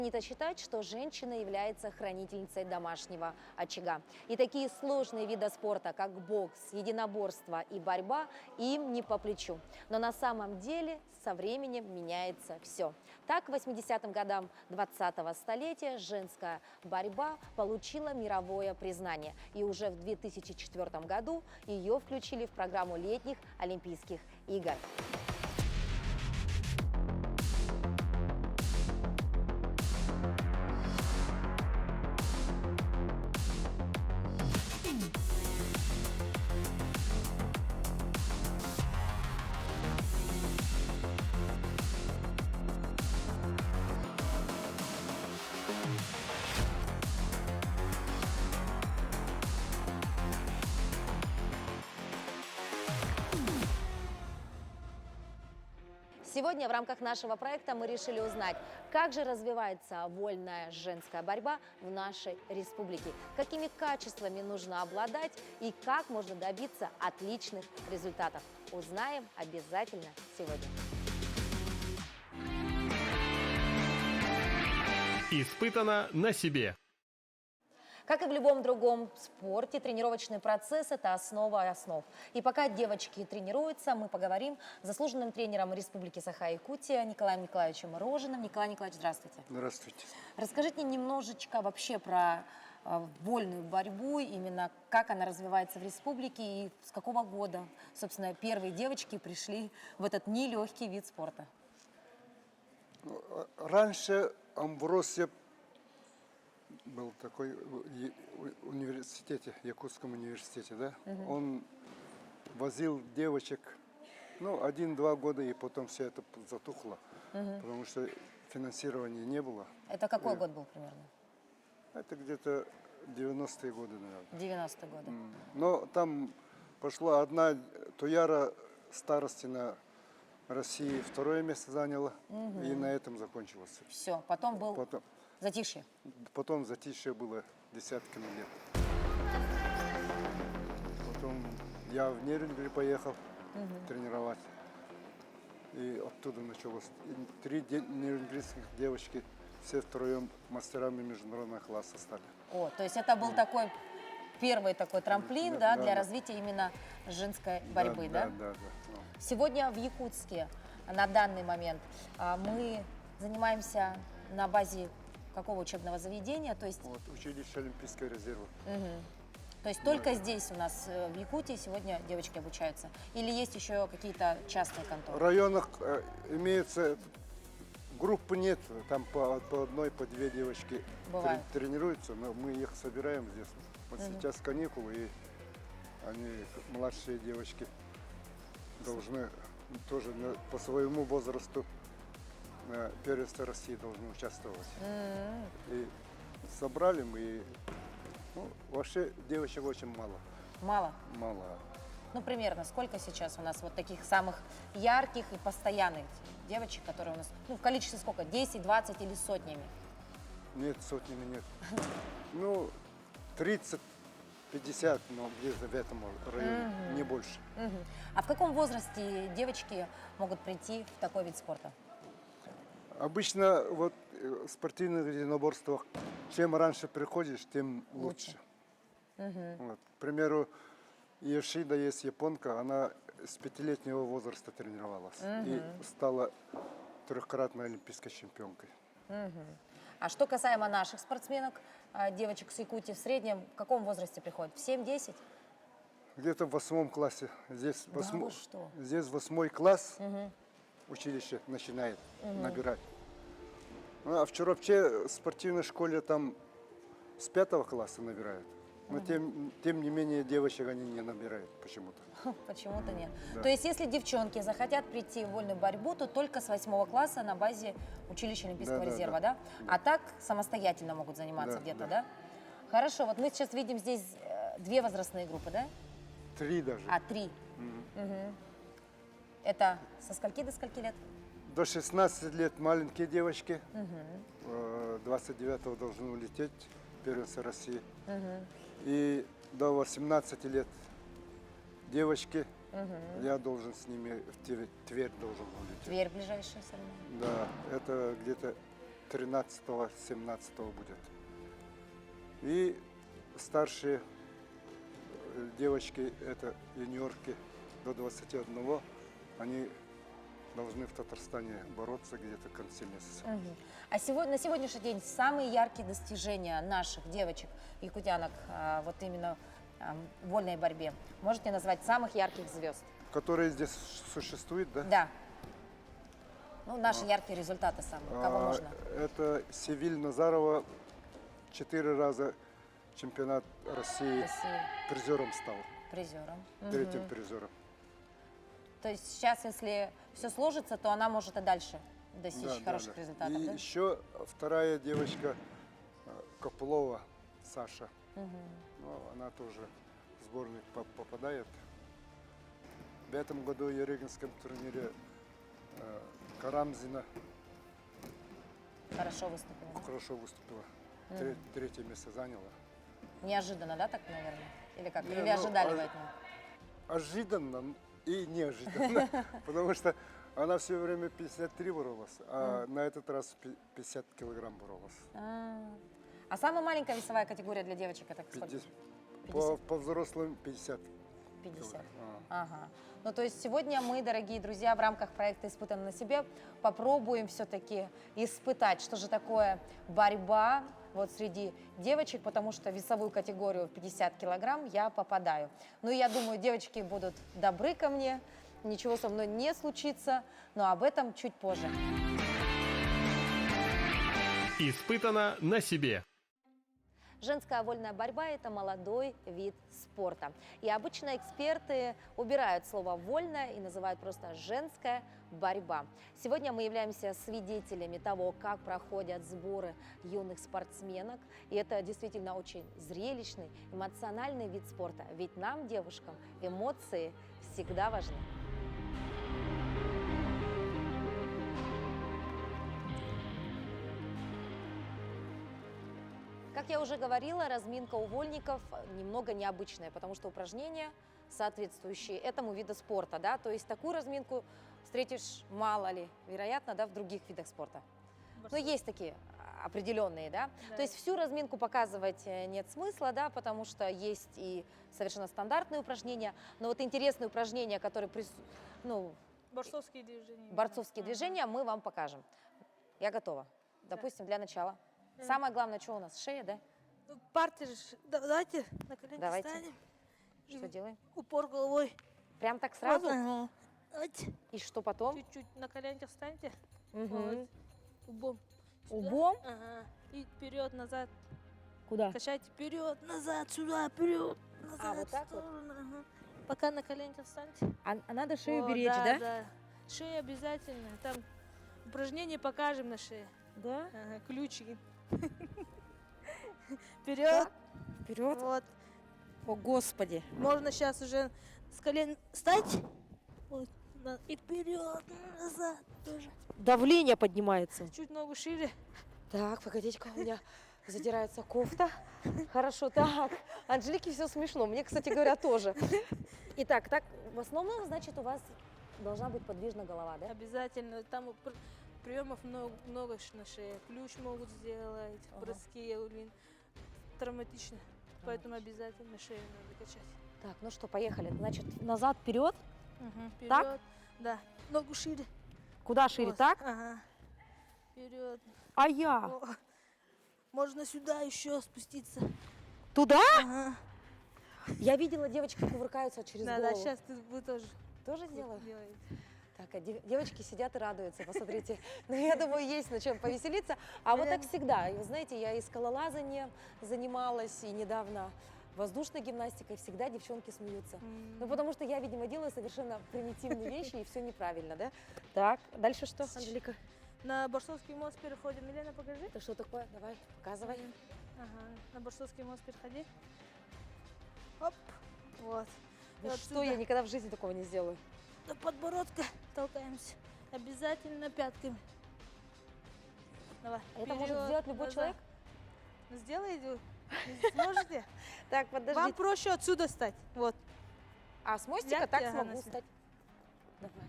Принято считать, что женщина является хранительницей домашнего очага. И такие сложные виды спорта, как бокс, единоборство и борьба, им не по плечу. Но на самом деле со временем меняется все. Так, к 80-м годам 20-го столетия женская борьба получила мировое признание. И уже в 2004 году ее включили в программу летних Олимпийских игр. Сегодня в рамках нашего проекта мы решили узнать, как же развивается вольная женская борьба в нашей республике, какими качествами нужно обладать и как можно добиться отличных результатов. Узнаем обязательно сегодня. Испытано на себе. Как и в любом другом спорте, тренировочный процесс – это основа основ. И пока девочки тренируются, мы поговорим с заслуженным тренером Республики Саха-Якутия Николаем Николаевичем Рожиным. Николай Николаевич, здравствуйте. Здравствуйте. Расскажите немножечко вообще про вольную борьбу, именно как она развивается в республике и с какого года, собственно, первые девочки пришли в этот нелегкий вид спорта. Раньше Амвросия был такой в университете, Якутском университете, да? Он возил девочек, 1-2 года, и потом все это затухло, потому что финансирования не было. Это какой год был примерно? Это где-то 90-е годы, наверное. 90-е годы. Но там пошла одна Туяра старостина России, второе место заняла, и на этом закончилось. Все, потом был затишье. Потом затишье было десятками лет. Потом я в Нерюнгри поехал тренировать. И оттуда началось. 3 нерюнгрийских девочки, все втроем мастерами международного класса стали. О, то есть это был такой первый такой трамплин, для развития именно женской борьбы, да? Да. Сегодня в Якутске на данный момент мы занимаемся на базе какого учебного заведения? То есть... Училище Олимпийского резерва. То есть только здесь у нас в Якутии сегодня девочки обучаются? Или есть еще какие-то частные конторы? В районах имеются, группы нет, там по одной, по 2 девочки тренируются, но мы их собираем здесь. Вот сейчас каникулы, и они, младшие девочки, должны тоже по своему возрасту на первенстве России должны участвовать. И собрали мы, и, вообще девочек очень мало. Мало? Мало. Примерно сколько сейчас у нас вот таких самых ярких и постоянных девочек, которые у нас, в количестве сколько? 10, 20 или сотнями? Нет, сотнями нет. 30, 50, но где-то в этом районе, не больше. А в каком возрасте девочки могут прийти в такой вид спорта? Обычно в спортивных единоборствах, чем раньше приходишь, тем лучше. К примеру, Йошида есть японка, она с 5-летнего возраста тренировалась и стала 3-кратной олимпийской чемпионкой. А что касаемо наших спортсменок, девочек с Якутии, в среднем в каком возрасте приходят? В 7-10? Где-то в 8 классе. Здесь 8 класс училище начинает набирать. А в Чоропче спортивной школе там с 5 класса набирают. Но тем не менее девочек они не набирают почему-то. Почему-то нет. Да. То есть если девчонки захотят прийти в вольную борьбу, то только с 8 класса на базе училища Олимпийского резерва, да? А так самостоятельно могут заниматься где-то, да? Хорошо, вот мы сейчас видим здесь 2 возрастные группы, да? 3 даже. 3. Это со скольки до скольки лет? До 16 лет маленькие девочки. 29-го должны улететь первенство России. И до 18 лет девочки. Я должен с ними в Тверь должен улететь. Тверь ближайшая соревнование? Да, это где-то 13-17 будет. И старшие девочки, это юниорки до 21, они должны в Татарстане бороться где-то к концу месяца. А на сегодняшний день самые яркие достижения наших девочек, якутянок, вот именно в вольной борьбе, можете назвать самых ярких звезд? Которые здесь существуют, да? Да. Ну, наши яркие результаты самые. Кого можно? Это Севиль Назарова 4 раза чемпионат России Россия. призером стал. Призером. Третьим призером. То есть сейчас, если все сложится, то она может и дальше достичь хороших результатов, И да? еще вторая девочка Копылова Саша. Ну, она тоже в сборную попадает. В этом году в Ерегинском турнире Карамзина Хорошо выступила. Да? хорошо выступила. Третье место заняла. Неожиданно, да, так, наверное? Или как? Не, Или ну, ожидали вы от нее? Ожиданно и неожиданно, потому что она все время 53 боролась, а на этот раз 50 килограмм боролась. А самая маленькая весовая категория для девочек это сколько? 50. По взрослым 50. 50. Ага. Ну, то есть сегодня мы, дорогие друзья, в рамках проекта «Испытано на себе» попробуем все-таки испытать, что же такое борьба вот среди девочек, потому что в весовую категорию в 50 килограмм я попадаю. Ну, и я думаю, девочки будут добры ко мне, ничего со мной не случится, но об этом чуть позже. Испытано на себе. Женская вольная борьба – это молодой вид спорта. И обычно эксперты убирают слово «вольная» и называют просто «женская борьба». Сегодня мы являемся свидетелями того, как проходят сборы юных спортсменок. И это действительно очень зрелищный, эмоциональный вид спорта. Ведь нам, девушкам, эмоции всегда важны. Как я уже говорила, разминка у вольников немного необычная, потому что упражнения соответствующие этому виду спорта, да, то есть такую разминку встретишь мало ли, вероятно, да, в других видах спорта. Но есть такие определенные, да? То есть всю разминку показывать нет смысла, да, потому что есть и совершенно стандартные упражнения, но вот интересные упражнения, которые, борцовские движения. Борцовские движения мы вам покажем. Я готова. Допустим, для начала. Самое главное, что у нас? Шея, да? Партер. Давайте на коленки Давайте. встанем. Что делаем? Упор головой. Прям так сразу? Вот, ага. Давайте. И что потом? Чуть-чуть на коленках встаньте. Мгм. Вот. Лбом. Сюда. Лбом? Ага. И вперед, назад. Куда? Качайте вперед, назад, сюда, вперед, назад. вот так в вот? сторону, ага. Пока на коленках встаньте. А надо шею О, беречь, да? Да. Шея обязательно. Там упражнения покажем на шее. Да? Ага, ключики. Вперед. Вперед. Вот. О, Господи. Можно сейчас уже с колен встать. Вот. И вперед, назад тоже. Давление поднимается. Чуть ногу шире. Так, погодите-ка, у меня задирается кофта. Хорошо, так. Анжелике все смешно. Мне, кстати говоря, тоже. Итак, так, в основном, значит, у вас должна быть подвижна голова, да? Обязательно. Там приемов много на шее. Ключ могут сделать, броски, травматично. Поэтому обязательно шею надо качать. Так, ну что, поехали. Значит, назад, вперед. Вперед. Так? Да. Ногу шире. Куда шире? Вот. Так? Ага. Вперед. А я? О, можно сюда еще спуститься. Туда? Ага. Я видела, девочки кувыркаются через Да, голову. сейчас вы тоже Тоже сделаю? делаете. Так, а девочки сидят и радуются, посмотрите. Ну, я думаю, есть на чем повеселиться. А вот так всегда. И вы знаете, я и скалолазанием занималась, и недавно воздушной гимнастикой. Всегда девчонки смеются. Ну, потому что я, видимо, делаю совершенно примитивные вещи, и все неправильно, да? Так, дальше что, Анжелика? На Борцовский мост переходим. Елена, покажи. Это что такое? Давай, показывай. Ага. На Борцовский мост переходи. Оп. Вот. И Ну вот что, я никогда в жизни такого не сделаю. до подбородка толкаемся. Обязательно пятками. Давай. Это может вперед, сделать любой назад. человек? Ну, сделайте. Сможете? Так, подождите. Вам проще отсюда встать. Вот. А с мостика Лягте, так ага, смогу на себя. встать. Давай.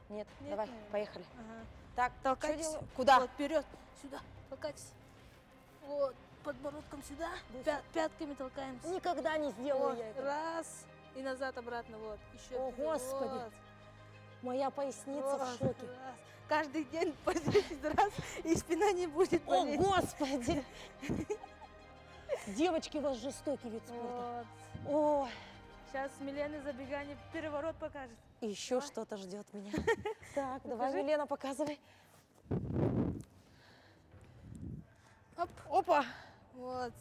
Нет? Нет, Давай, наверное. поехали. Ага. Так, что Толкайтесь. делаю? Куда? Вот, вперед, сюда, толкайтесь. Вот, подбородком сюда, пятками толкаемся. Никогда не сделаю Вот, я это. раз, и назад обратно, вот. Еще. О, Господи. Вот, Моя поясница в вот, шоке. раз. Каждый день по 10 раз, и спина не будет О, болеть. Господи! Девочки, у вас жестокий вид спорта. Вот. Ой, Сейчас Милена забегание переворот покажет. и еще Давай. что-то ждет меня. Так, давай, Покажи. Милена, показывай. Оп, Опа! вот.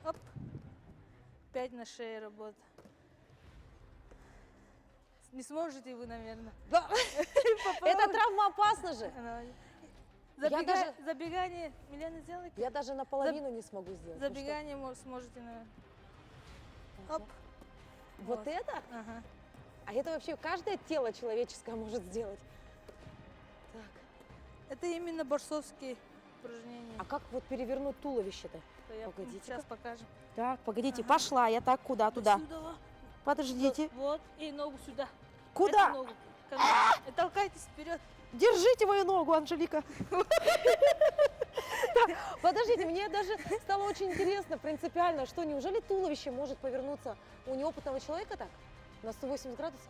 Оп. 5 на шее работа. Не сможете вы, наверное. Да. Это травмоопасно же. даже- Забегание. Милена, сделай. Я даже наполовину не смогу сделать. Ну что? Забегание сможете, наверное. Оп. Вот это? Ага. А это вообще каждое тело человеческое может сделать. Так. Это именно борцовские упражнения. А как вот перевернуть туловище-то? Погодите. Сейчас покажем. Так, погодите, Ага. пошла я так, куда? Туда. Сюда. Подождите. Вот, и ногу сюда. Куда? Эту ногу. Ко мне. И толкайтесь вперед. Держите мою ногу, Анжелика. Подождите, мне даже стало очень интересно, принципиально, что неужели туловище может повернуться у неопытного человека так? На 180 градусов?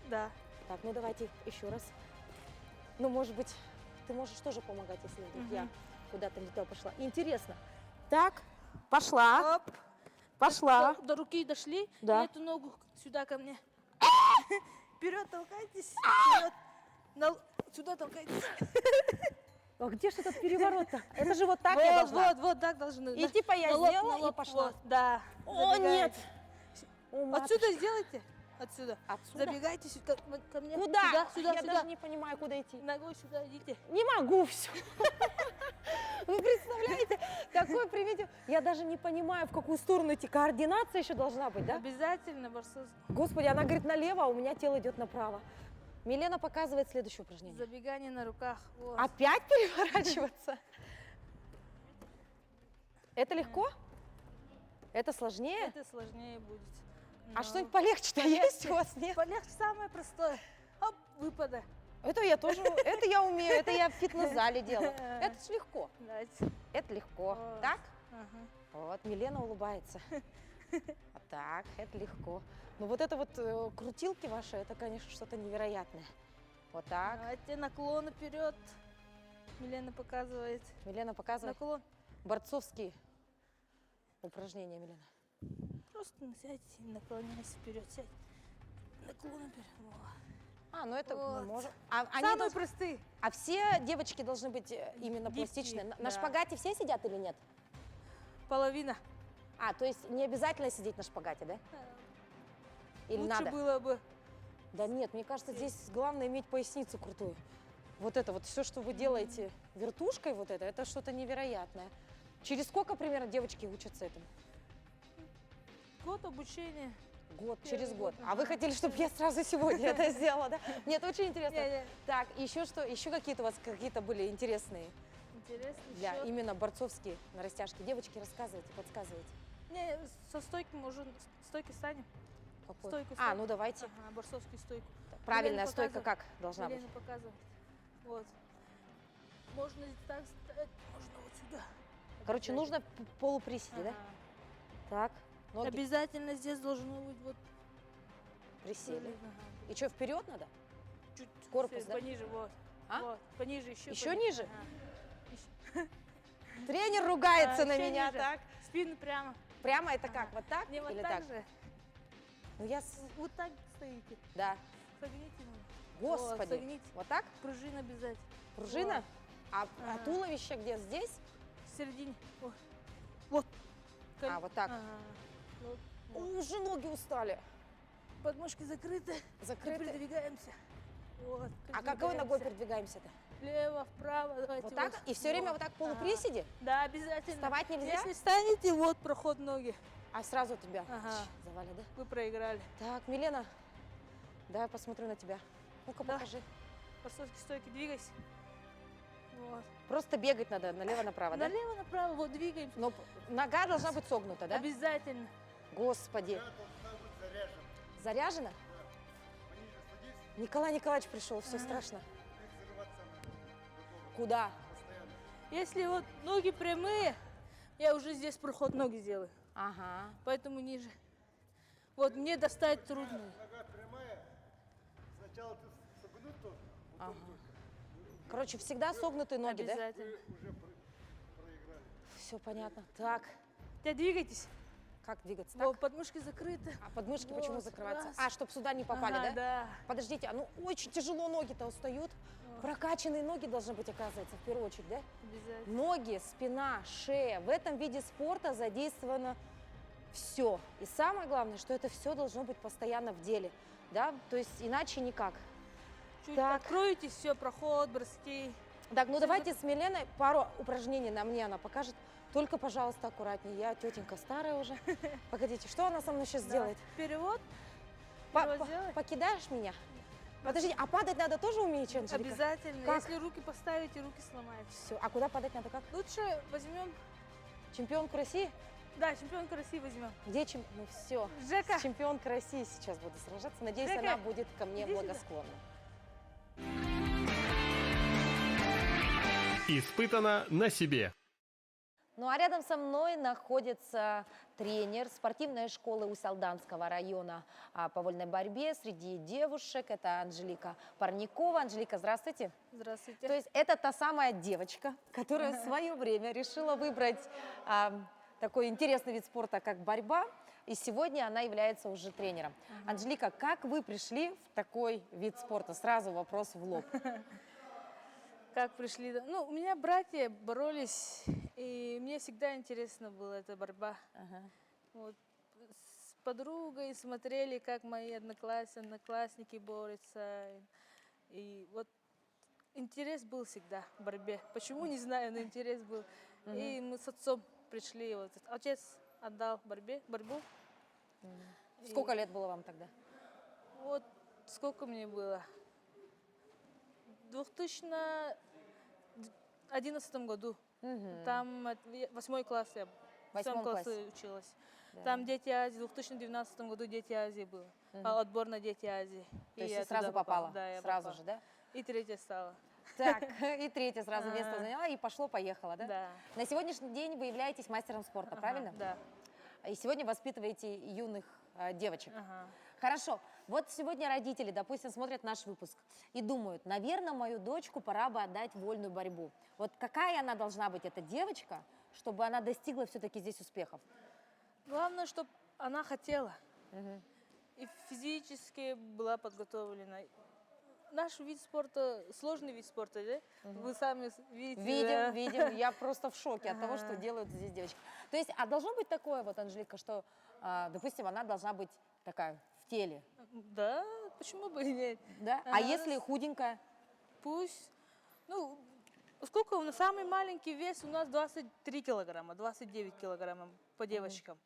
Да. Так, ну давайте еще раз. Ну, может быть, ты можешь тоже помогать, если вдруг я куда-то не туда пошла. Интересно. Так, пошла, Оп. пошла. До руки дошли. Да. И эту ногу сюда ко мне. Вперед толкайтесь. Вперед. Сюда толкайтесь. А где же этот переворот-то? Это же вот так я должна. Вот так должны. И типа я На лоб, сделала на лоб, и пошла. вот, да. О, Забегаете. нет. О, матушка. Отсюда сделайте. Отсюда. Отсюда? Забегайте сюда, ко мне. Куда? Сюда, Я сюда. даже не понимаю, куда идти. Ногой сюда идите. Не могу все. Вы представляете, такой примитив. Я даже не понимаю, в какую сторону идти. Координация еще должна быть, да? Обязательно борцовский. Господи, она говорит налево, а у меня тело идет направо. Милена показывает следующее упражнение. Забегание на руках. Вот. Опять переворачиваться? Это легко? Это сложнее? Это сложнее будет. А Но что-нибудь полегче-то есть у вас, нет? полегче самое простое. Оп, выпады. Это я тоже, это я умею, это я в фитнес-зале делаю. Это ж легко, Давайте. это легко. Вот. Так? Ага. Вот, Милена улыбается. А так, это легко. Ну вот это вот крутилки ваши, это, конечно, что-то невероятное. Вот так. Давайте наклон вперед. Милена показывает. Милена показывает Наклон. борцовские упражнения, Милена. Просто сядьте и наклоняйся вперед. Сядь. Наклон вперед. Вот. А, ну это мы Вот. можем. А, они Самые должны- простые. а все девочки должны быть именно Гибкие, пластичные. На да. шпагате все сидят или нет? Половина. А, то есть не обязательно сидеть на шпагате, да? Или Лучше надо? было бы. Да нет, мне кажется, здесь главное иметь поясницу крутую. Вот это вот все, что вы делаете вертушкой, вот это что-то невероятное. Через сколько примерно девочки учатся этому? Год обучения. Год, Первый через год. год, А вы ага. хотели, чтобы я сразу сегодня это сделала, да? Нет, очень интересно. Не-не. Так, еще что? Еще какие-то у вас какие-то были интересные Интересно. для еще. именно борцовские на растяжке? Девочки, рассказывайте, подсказывайте. Не, со стойки можно. Стойки станем. Какой? Стойку А, ставь. ну давайте. Ага, борцовскую стойку. Правильная Милена стойка показывает. как должна быть? Милена показывает. Вот. Можно и так ставить, можно вот сюда. Короче, нужно в полуприседе, да? Ага. Так, ноги Обязательно здесь должно быть вот. присели. Ага. И что, вперед надо? Чуть Корпус, да? пониже, вот. А? Вот, пониже, еще. Еще ниже? Ага. Тренер ругается на еще меня, ниже. так? Спину прямо. Прямо это как? Ага. Вот так Не вот или так так? же. Ну я, Вот так стоите. да. Согните ноги. Господи. Вот, согните. Вот так? Пружина обязательно. Пружина? Вот. А Ага. туловище где? Здесь? В середине. Вот. Вот. А, вот так. Ага. Вот. Вот. Уже ноги устали. Подмышки закрыты. Закрыты. Передвигаемся. Вот. А какой ногой передвигаемся. передвигаемся-то? Влево, вправо. Давайте Вот так? И все время вот так в полуприседе? Да, обязательно. Вставать нельзя? Если встанете, вот проход ноги. А сразу тебя Ага. завали, да? Вы проиграли. Так, Милена, давай посмотрю на тебя. Ну-ка, Да. покажи. Борцовские стойки, двигайся. Вот. Просто бегать надо налево-направо, да? Налево, направо, вот двигаемся. Но нога должна быть согнута, да? Обязательно. Господи. Заряжена? Николай Николаевич пришел, все страшно. Куда? Если вот ноги прямые, я уже здесь проход ноги сделаю. Ага. Поэтому ниже. Вот мне достать трудно. Нога прямая, сначала ты согнут тоже, Ага. Короче, всегда согнутые ноги, да? Обязательно. уже проиграли. Все понятно. Так, Теперь двигайтесь. как двигаться? Вот, Так? подмышки закрыты. А подмышки почему Вот, закрываются? раз. А, чтобы сюда не попали, Ага, да? да. Подождите, а ну очень тяжело ноги-то устают. Прокачанные ноги должны быть, оказывается, в первую очередь, да? Обязательно. Ноги, спина, шея. В этом виде спорта задействовано все. И самое главное, что это все должно быть постоянно в деле. Да? То есть иначе никак. Чуть Так. откройтесь, все, проход, броски. Так, ну давайте с Миленой пару упражнений на мне она покажет. Только, пожалуйста, аккуратнее. Я тетенька старая уже. Погодите, что она со мной сейчас Да. сделает? Перевод. Перевод сделай. Покидаешь меня? Подожди, а падать надо тоже умеешь, Анжелика? Обязательно. Как? Если руки поставите, руки сломаете. Все. А куда падать надо? Как? Лучше возьмем. Чемпионку России? Да, чемпионка России возьмем. Где чемпион? Ну все. Жека. С чемпионкой России сейчас буду сражаться. Надеюсь, Жека, она будет ко мне иди сюда. благосклонна. Испытано на себе. Ну а рядом со мной находится тренер спортивной школы Усалданского района по вольной борьбе среди девушек. Это Анжелика Парникова. Анжелика, здравствуйте. Здравствуйте. То есть это та самая девочка, которая в свое время решила выбрать такой интересный вид спорта, как борьба. И сегодня она является уже тренером. Анжелика, как вы пришли в такой вид спорта? Сразу вопрос в лоб. Как пришли? Ну, у меня братья боролись, и мне всегда интересно была эта борьба. Ага. Вот. С подругой смотрели, как мои одноклассники борются. И вот интерес был всегда в борьбе. Почему, не знаю, но интерес был. И мы с отцом пришли. Вот. Отец отдал борьбу. И Сколько лет было вам тогда? вот сколько мне было? В 2011 году. Там 8 класс я в Восьмом 8 классе классе. училась. Да. Там Дети Азии, в 2012 году Дети Азии был. Отбор на Дети Азии. То есть я ты сразу туда попала? Да, я Сразу попала. же, да? И третья стала. Так, и третье сразу место Ага. заняла, и пошло-поехало, да? Да. На сегодняшний день вы являетесь мастером спорта, Ага, правильно? Да. И сегодня воспитываете юных девочек. Ага. Хорошо. Вот сегодня родители, допустим, смотрят наш выпуск и думают, наверное, мою дочку пора бы отдать в вольную борьбу. Вот какая она должна быть, эта девочка, чтобы она достигла все-таки здесь успехов? Главное, чтобы она хотела. И физически была подготовлена. Наш вид спорта, сложный вид спорта, да? Вы сами видите. да? Видим. Я просто в шоке от того, что делают здесь девочки. То есть, а должно быть такое, вот, Анжелика, что, допустим, она должна быть такая в теле, Да, почему бы и нет? да? А Ага. если худенькая? Пусть, ну, сколько у нас самый маленький вес у нас 23 килограмма, 29 килограммов по девочкам.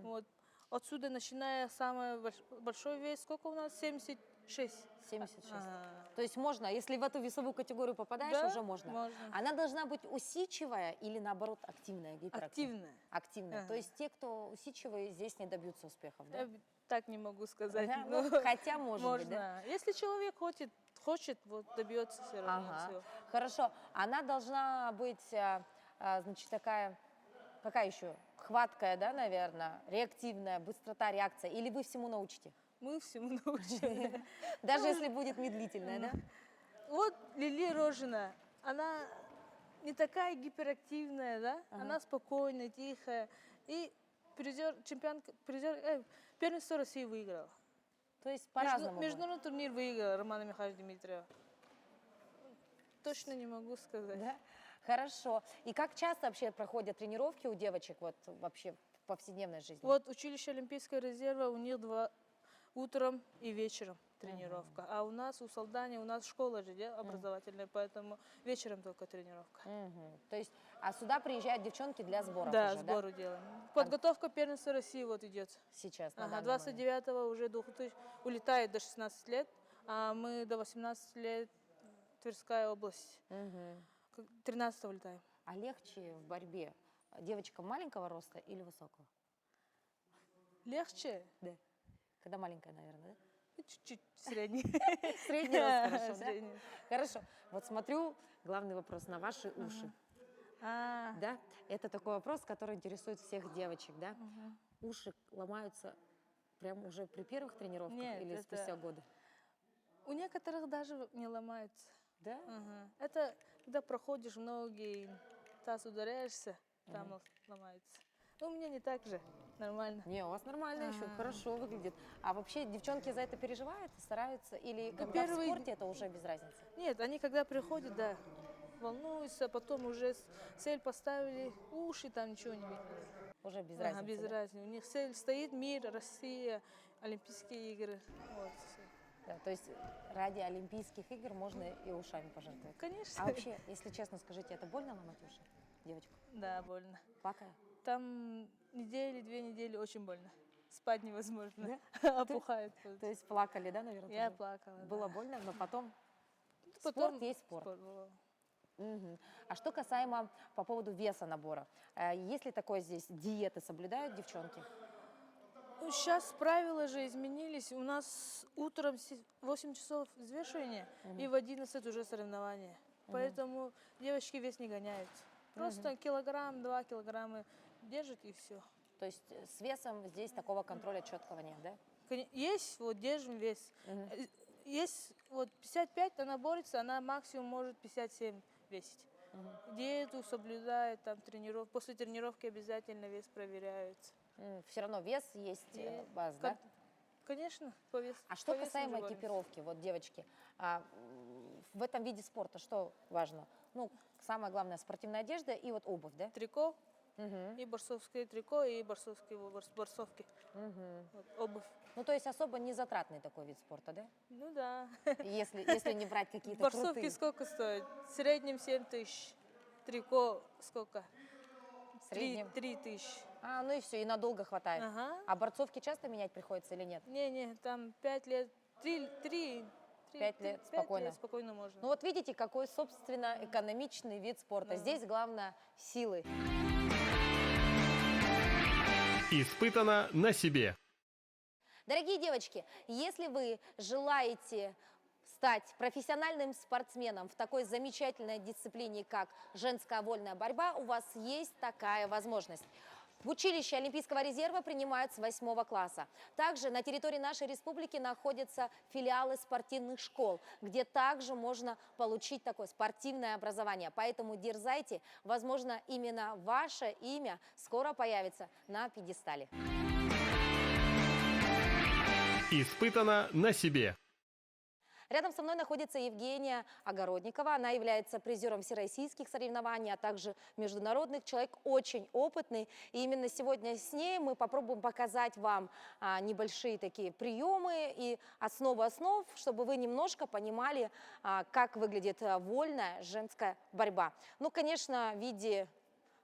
Вот отсюда начиная самый большой вес, сколько у нас? 76. 76. Ага. То есть можно, если в эту весовую категорию попадаешь, Да, уже можно. можно. Она должна быть усидчивая или, наоборот, активная, гиперактивная? Активная. Активная. Ага. То есть те, кто усидчивые, здесь не добьются успехов, да? Я так не могу сказать. Да? но Ну, хотя может быть, да? можно. Если человек хочет, вот добьется все равно. Ага. всё. Хорошо. Она должна быть, значит, такая, какая еще? Хваткая, да, наверное, реактивная, быстрота, реакция. Или вы всему научите? Мы всему научим. Даже если будет медлительная, да? Вот Лили Рожина, она не такая гиперактивная, да? Она спокойная, тихая. И первенство России выиграла. То есть по-разному. будет. Международный турнир выиграла Романа Михайловича Дмитриева. Точно не могу сказать. Да? Хорошо. И как часто вообще проходят тренировки у девочек вот вообще в повседневной жизни? Вот училище Олимпийского резерва, у них утром и вечером тренировка. А у нас, у Солдани, у нас школа же, да, образовательная, поэтому вечером только тренировка. То есть, а сюда приезжают девчонки для сборов Да, уже, сборы делаем. Подготовка первенства России вот идет. Сейчас, на Ага, данный момент. 29-го уже улетает до 16 лет, а мы до 18 лет Тверская область. 13-го улетаем. А легче в борьбе девочкам маленького роста или высокого? Легче? Да. Когда маленькая, наверное, да? Чуть-чуть средний. Средний рост, хорошо, да? Средний. Хорошо. Вот смотрю, главный вопрос на ваши уши. А, Да? Это такой вопрос, который интересует всех девочек, да? мгм. Уши ломаются прям уже при первых тренировках Нет, или это- спустя годы? У некоторых даже не ломаются. Да? Ага. Это когда проходишь многие, таз ударяешься, там ломается. Ну, у меня не так же, нормально. Не, у вас нормально еще, Ага. хорошо выглядит. А вообще девчонки за это переживают, стараются? Или Ну, когда в первый- спорте это уже без разницы? Нет, они когда приходят, да, волнуются, потом уже цель поставили, уши там ничего не видно. Уже без Ага, разницы, без да? разницы. У них цель стоит мир, Россия, Олимпийские игры. Вот, всё. Да, то есть ради Олимпийских игр можно и ушами пожертвовать. Конечно. А вообще, если честно, скажите, это больно ломать уши, девочку? Да, больно. Плакали? Там недели, 2 недели очень больно. Спать невозможно. Да? Опухает. вот. То есть плакали, да, наверное? Я тоже? плакала. да. Было больно, но потом Потом спорт есть спорт. было. Мгм. А что касаемо по поводу веса набора, есть ли такое здесь, диеты соблюдают девчонки? Ну, сейчас правила же изменились. У нас утром 8 часов взвешивания и в 11 уже соревнования. Поэтому девочки вес не гоняют. Просто килограмм, 2 килограмма держат и все. То есть с весом здесь такого контроля четкого нет, да? Есть, вот держим вес. Мгм. Есть вот 55, она борется, она максимум может 57 весить. Диету соблюдает, там после тренировки обязательно вес проверяется. Все равно вес есть баз, да? Конечно, по весу. А что по весу касаемо уже боремся. экипировки, вот девочки, в этом виде спорта что важно? Ну, самое главное, спортивная одежда и вот обувь, да? Трико, Мгм. и борцовское трико, и борцовские борцовки. Мгм. Вот, обувь. Ну, то есть особо не затратный такой вид спорта, да? Ну да. Если не брать какие-то Борцовки крутые. сколько стоят? В среднем 7 тысяч. Трико сколько? В среднем. 3 тысячи. Ну и все, и надолго хватает. Ага. А борцовки часто менять приходится или нет? Не, там 5 лет, 3, 5 лет спокойно. спокойно можно. Ну вот видите, какой, собственно, экономичный вид спорта. Здесь главное силы. Испытано на себе. Дорогие девочки, если вы желаете стать профессиональным спортсменом в такой замечательной дисциплине, как женская вольная борьба, у вас есть такая возможность. В училище Олимпийского резерва принимают с 8 класса. Также на территории нашей республики находятся филиалы спортивных школ, где также можно получить такое спортивное образование. Поэтому дерзайте, возможно, именно ваше имя скоро появится на пьедестале. Испытано на себе. Рядом со мной находится Евгения Огородникова. Она является призером всероссийских соревнований, а также международных. Человек очень опытный. И именно сегодня с ней мы попробуем показать вам небольшие такие приемы и основы основ, чтобы вы немножко понимали, как выглядит вольная женская борьба. Ну, конечно, в виде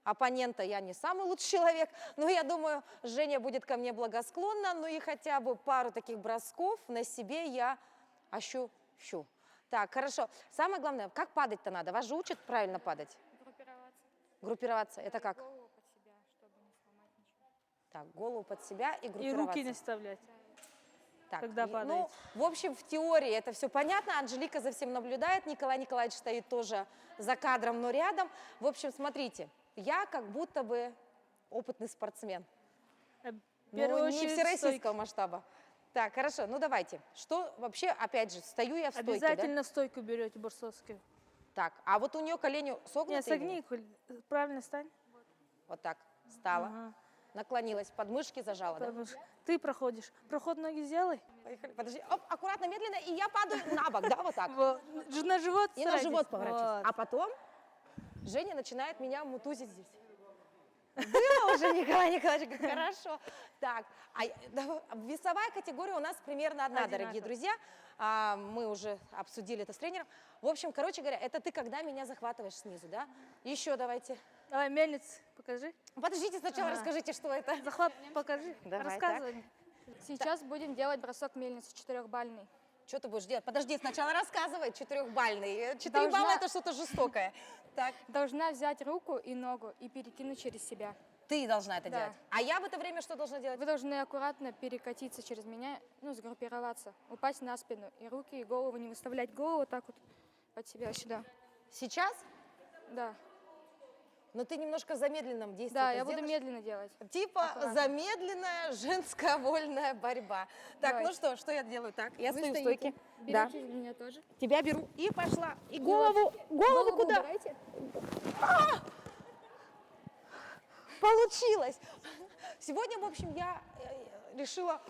оппонента я не самый лучший человек, но я думаю, Женя будет ко мне благосклонна. Ну и хотя бы пару таких бросков на себе я ощущу. Так, хорошо. Самое главное, как падать-то надо? Вас же учат правильно падать? Группироваться. Группироваться. Это как? Голову под себя, чтобы не сломать ничего. Так, голову под себя и И группироваться. руки не вставлять. Так, когда ну, падаете. в общем, в теории это все понятно. Анжелика за всем наблюдает. Николай Николаевич стоит тоже за кадром, но рядом. В общем, смотрите, я как будто бы опытный спортсмен. В Но первую не очередь всероссийского стойки. масштаба. Так, хорошо, ну давайте. Что вообще, опять же, стою я в стойке, Обязательно стойку берете борцовскую. да? Так, а вот у нее колени согнуты? Нет, или согни, правильно стань. Вот так, встала, Ага. наклонилась, подмышки зажала, да? Потому что ты проходишь. Проход ноги сделай. Поехали, подожди, оп, аккуратно, медленно, и я падаю на бок, да, вот так. Вот. На живот И на старайтесь. живот поворачиваюсь. Вот. А потом Женя начинает меня мутузить здесь. Было уже, Николай Николаевич, говорит, хорошо. Так, весовая категория у нас примерно одна, дорогие Одинаково. друзья. Мы уже обсудили это с тренером. В общем, короче говоря, это ты когда меня захватываешь снизу, да? Еще давайте. Давай, мельниц, покажи. Подождите, сначала Ага. расскажите, что это. Захват покажи. Давай, Рассказывай. Сейчас будем делать бросок мельницы 4-бальный. Что ты будешь делать? Подожди, сначала рассказывай, 4-бальный. 4 Должна- балла – это что-то жестокое. Так, Должна взять руку и ногу и перекинуть через себя. Ты должна это Да. делать. А я в это время что должна делать? Вы должны аккуратно перекатиться через меня, ну, сгруппироваться, упасть на спину, и руки, и голову не выставлять, голову так вот под себя сюда. Сейчас? Да, Но ты немножко в замедленном действии да, это я буду сделаешь? медленно делать. Типа Аккуратно. замедленная женская вольная борьба. Так, Давайте. ну что я делаю? Так, я Вы стою в стоите, стойке. берете меня тоже. Тебя беру и пошла. И голову куда? убирайте. Получилось. Сегодня, в общем, я решила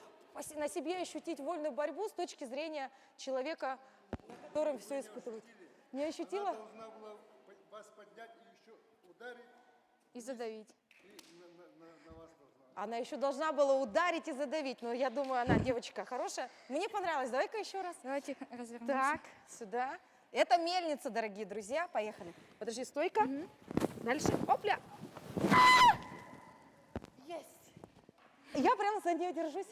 на себе ощутить вольную борьбу с точки зрения человека, которым все испытывает. Не ощутила? Должна была вас поднять и еще ударить, И задавить. и на вас должна. Она еще должна была ударить и задавить, но я думаю, она девочка хорошая. Мне понравилось. Давай-ка еще раз. Давайте развернемся. Так, сюда. Это мельница, дорогие друзья. Поехали. Подожди, стойка. Дальше. Опля. Есть. Я прям за нее держусь.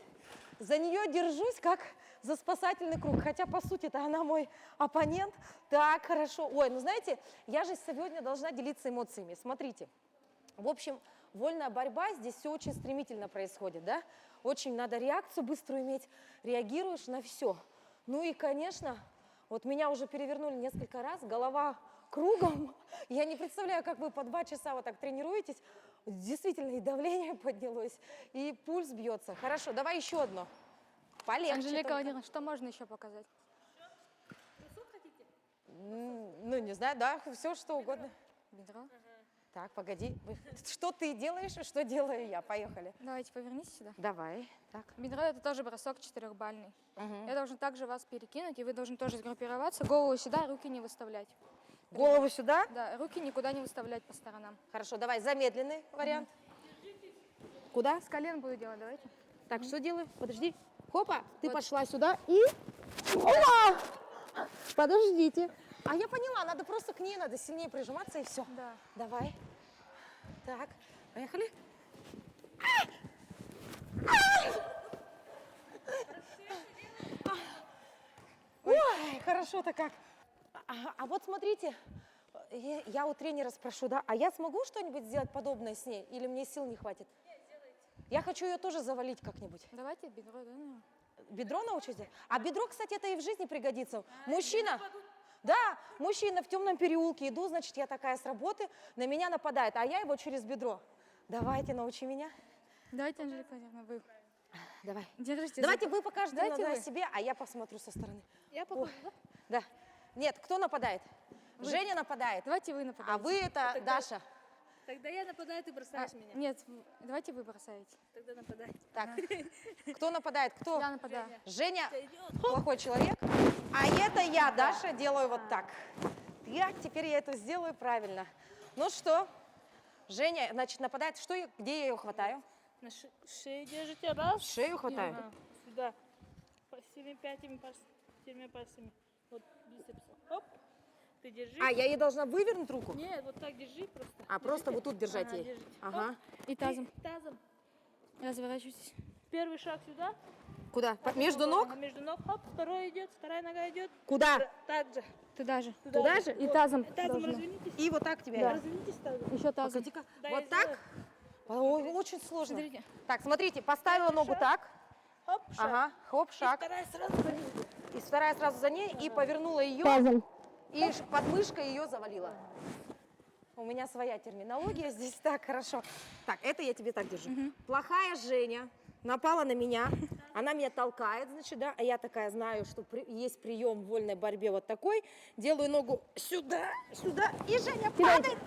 За нее держусь, как за спасательный круг. Хотя, по сути-то, она мой оппонент. Так, хорошо. Ой, ну знаете, я же сегодня должна делиться эмоциями. Смотрите. В общем, вольная борьба, здесь все очень стремительно происходит, да? Очень надо реакцию быструю иметь. Реагируешь на все. Ну и, конечно, вот меня уже перевернули несколько раз, голова кругом. Я не представляю, как вы по 2 часа вот так тренируетесь. Действительно, и давление поднялось, и пульс бьется. Хорошо, давай еще одно. Полегче. Анжелика только. Владимировна, что можно еще показать? Ну, не знаю, да, все что угодно. Бедро. Так, погоди. Что ты делаешь, и что делаю я? Поехали. Давайте повернитесь сюда. Давай. Так. Бедро это тоже бросок 4-бальный. Я должен также вас перекинуть, и вы должны тоже сгруппироваться. Голову сюда, руки не выставлять. Голову сюда. Да, руки никуда не выставлять по сторонам. Хорошо, давай замедленный вариант. Куда? С колен буду делать, давайте. Так, что делаю? Подожди. Хопа, ты Вот. пошла сюда и... Опа! Подождите. А я поняла, надо просто к ней, надо сильнее прижиматься и все. Да. Давай. Так, поехали. Ой, хорошо-то как. А вот смотрите, я у тренера спрошу, да, а я смогу что-нибудь сделать подобное с ней? Или мне сил не хватит? Я хочу ее тоже завалить как-нибудь. Давайте бедро, да? наверное? Бедро научусь делать? А бедро, кстати, это и в жизни пригодится. Мужчина, да, мужчина в темном переулке, иду, значит, я такая с работы, на меня нападает, а я его через бедро. Давайте, научи меня. Давайте, Анжелика Владимировна, вы. Давай. Держите. Давайте вы покажете Давайте на вы. себе, а я посмотрю со стороны. Я Ой, да. Нет, кто нападает? Женя нападает. Давайте вы нападаете. А вы это Даша. Тогда я нападаю, ты бросаешь меня. Нет, давайте вы бросаете. Тогда нападай. Так, кто нападает? Кто? Я нападаю. Женя плохой человек, а это я, Даша, делаю вот так. Так, теперь я это сделаю правильно. Ну что, Женя, значит, нападает. Что, где я ее хватаю? На шею держите, раз. Шею хватаю. Ага, сюда. Всеми 5 пальцами. Вот бицепс. Оп. Ты держи. А, я ей должна вывернуть руку? Нет, вот так держи просто. А, просто вот тут держать Ага, ей? держите. Ага. И тазом. Тазом. Разворачивайтесь. Первый шаг сюда. Куда? Между ног? Ага, между ног. Хоп, второй идет, вторая нога идет. Куда? Так же. Туда же. Туда же? И Вот. тазом. Тазом должно. развернитесь. И вот так тебя. Развернитесь тазом. Еще тазом. Погоди-ка. Да, Вот я так? сделаю. Ой, очень сложно. Смотрите. Так, смотрите, поставила ногу шаг. так. Хоп, шаг. Ага, хоп, шаг. Вторая сразу за ним. И вторая сразу за ней, и повернула ее, и под мышкой ее завалила. У меня своя терминология здесь. Так, хорошо. Так, это я тебе так держу. Плохая Женя напала на меня, она меня толкает, значит, да, а я такая знаю, что есть прием в вольной борьбе вот такой. Делаю ногу сюда, сюда, и Женя падает.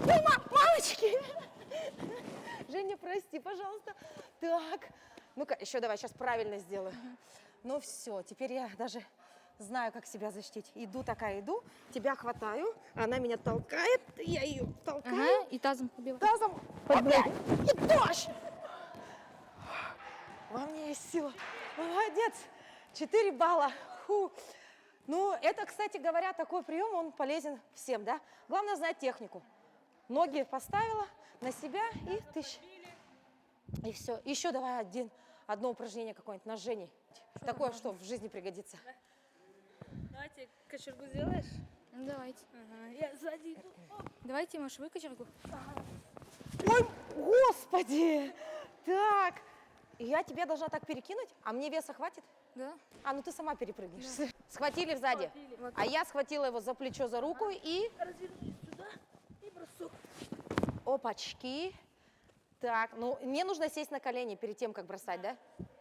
Ой, мамочки! Женя, прости, пожалуйста. Так, ну-ка, еще давай, сейчас правильно сделаю. Ну все, теперь я даже знаю, как себя защитить. Иду такая, иду, тебя хватаю, она меня толкает, я ее толкаю. Ага, и тазом побил. Тазом опять, и дождь. Во мне есть сила. Молодец, 4 балла. Фу. Ну, это, кстати говоря, такой прием, он полезен всем, да? Главное знать технику. Ноги поставила на себя и тыщ. И все. Еще давай одно упражнение какое-нибудь на Жене. Такое, что в жизни пригодится. Давайте кочергу сделаешь. Ну, давайте. Ага. Я сзади иду. Оп. Давайте, может, вы кочергу? Ой, господи! Так, я тебя должна так перекинуть, а мне веса хватит? Да? А, ну ты сама перепрыгнешь. Схватили сзади, Схватили. а я схватила его за плечо, за руку и... Развернись сюда и бросок. Опачки. Так, ну мне нужно сесть на колени перед тем, как бросать, да?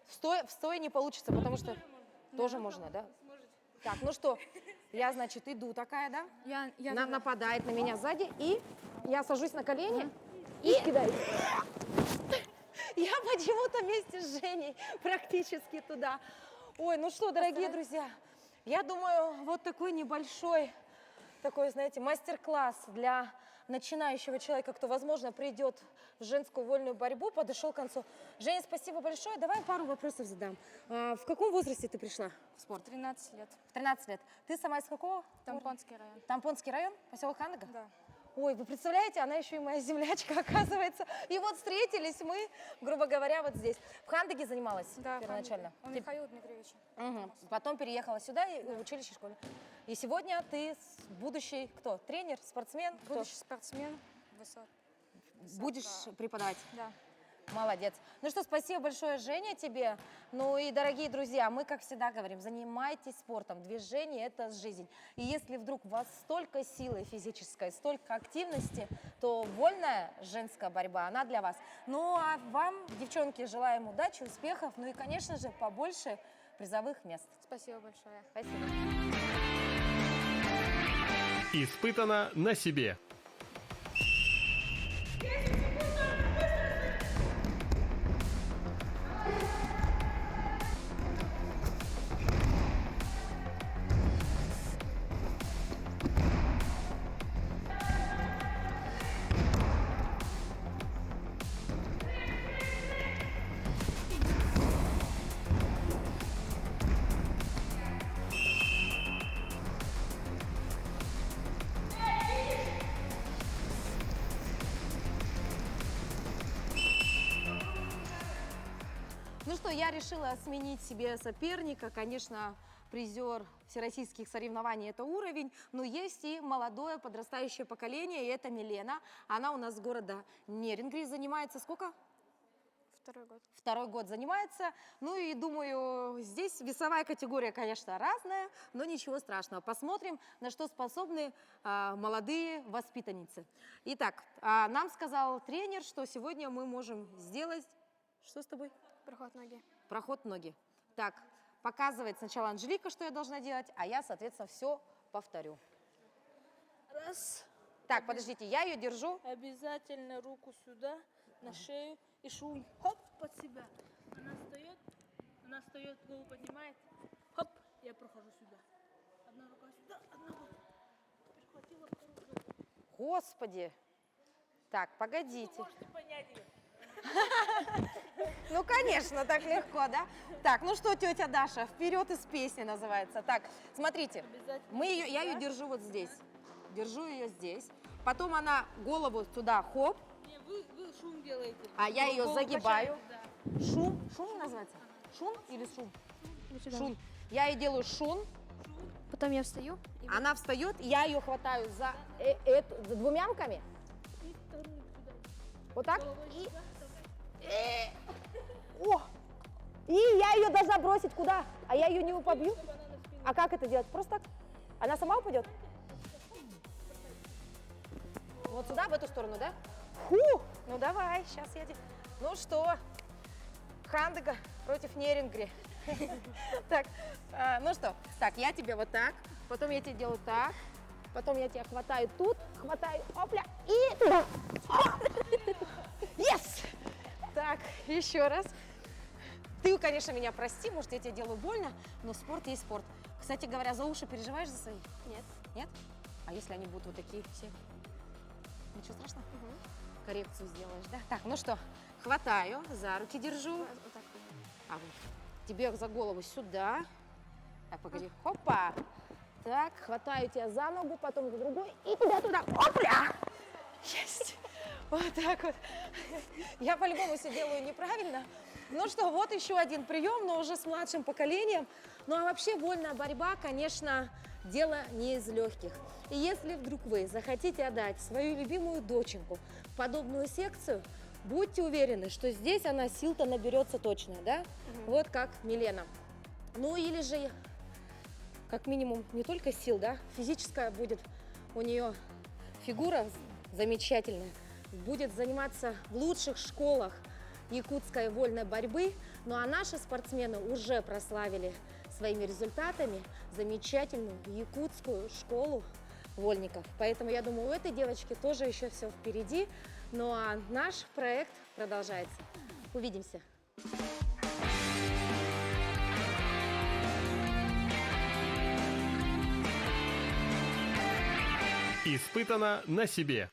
В стоя не получится, потому что... Тоже можно, да? Так, ну что, я, значит, иду такая, да? Я Нападает на меня сзади, и я сажусь на колени и кидаю. Я почему-то вместе с Женей практически туда. Ой, ну что, дорогие друзья, я думаю, вот такой небольшой, такой, знаете, мастер-класс для начинающего человека, кто, возможно, придет в женскую вольную борьбу, подошел к концу. Женя, спасибо большое. Давай пару вопросов задам. В каком возрасте ты пришла в спорт? 13 лет. В 13 лет. Ты сама из какого? Тампонский район. Тампонский район, поселок Хандага? Да. Ой, вы представляете, она еще и моя землячка, оказывается. И вот встретились мы, грубо говоря, вот здесь. В Хандаге занималась Да, первоначально? У Михаила Дмитриевича. Мгм. Потом переехала сюда и в училище, школе. И сегодня ты будущий кто? Тренер, спортсмен? Кто? Будущий спортсмен. Будешь преподавать? Да. Молодец. Ну что, спасибо большое, Женя, тебе. Ну и, дорогие друзья, мы, как всегда говорим, занимайтесь спортом. Движение – это жизнь. И если вдруг у вас столько силы физической, столько активности, то вольная женская борьба, она для вас. Ну а вам, девчонки, желаем удачи, успехов, ну и, конечно же, побольше призовых мест. Спасибо большое. Спасибо. Испытано на себе. Ну что, я решила сменить себе соперника. Конечно, призер всероссийских соревнований – это уровень, но есть и молодое подрастающее поколение, и это Милена. Она у нас с города Нерюнгри, занимается сколько? 2-й год. 2-й год занимается. Ну и думаю, здесь весовая категория, конечно, разная, но ничего страшного. Посмотрим, на что способны молодые воспитанницы. Итак, нам сказал тренер, что сегодня мы можем сделать... Что с тобой? Проход ноги. Проход ноги. Так, показывает сначала Анжелика, что я должна делать, а я, соответственно, все повторю. Раз. Так, подождите, я ее держу. Обязательно руку сюда, на шею и шум. Хоп, под себя. Она встает, голову поднимает. Хоп, я прохожу сюда. Одна рука сюда, одна рука. Перехватила вторую руку. Господи. Так, погодите. Можете понять ее. Ну, конечно, так легко, да? Так, ну что, тетя Даша, вперед из песни называется. Так, смотрите, Обязательно я ее сюда. держу вот здесь. Держу ее здесь. Потом она голову туда, хоп, Не, вы шум делаете. а я ее Голову загибаю. качаете, да. Шум называется? Шум или шум? Шум. Я ей делаю шум, Потом я встаю. она встает, я ее хватаю за двумя руками. И вторую сюда. Вот так. Головой И, сюда. о, и я ее должна бросить куда? А я ее не побью? Чтобы она на спину. А как это делать? Просто так? Она сама упадет? Вот сюда, в эту сторону, да? Фу! Ну давай, сейчас я... Ну что, Хандага против Нерюнгри. Так, ну что, так, я тебе вот так, потом я тебе делаю так, потом я тебя хватаю тут, хватаю, опля, и туда. Yes! Так, еще раз. Ты, конечно, меня прости, может, я тебе делаю больно, но спорт есть спорт. Кстати говоря, за уши переживаешь за свои? Нет. Нет? А если они будут вот такие все? Ничего страшного? Коррекцию сделаешь, да? Так, ну что, хватаю, за руки держу. Вот так. А вот тебе за голову сюда. Так, погоди. Хопа. Так, хватаю тебя за ногу, потом за другой и туда-туда. Опля! Есть! Вот так вот. Я по-любому все делаю неправильно. Ну что, вот еще один прием, но уже с младшим поколением. Ну а вообще вольная борьба, конечно, дело не из легких. И если вдруг вы захотите отдать свою любимую доченьку в подобную секцию, будьте уверены, что здесь она сил-то наберется точно, да? Вот как Милена. Ну или же, как минимум, не только сил, да, физическая будет у нее фигура замечательная, будет заниматься в лучших школах якутской вольной борьбы. Ну а наши спортсмены уже прославили своими результатами замечательную якутскую школу вольников. Поэтому я думаю, у этой девочки тоже еще все впереди. Ну а наш проект продолжается. Увидимся. Испытано на себе.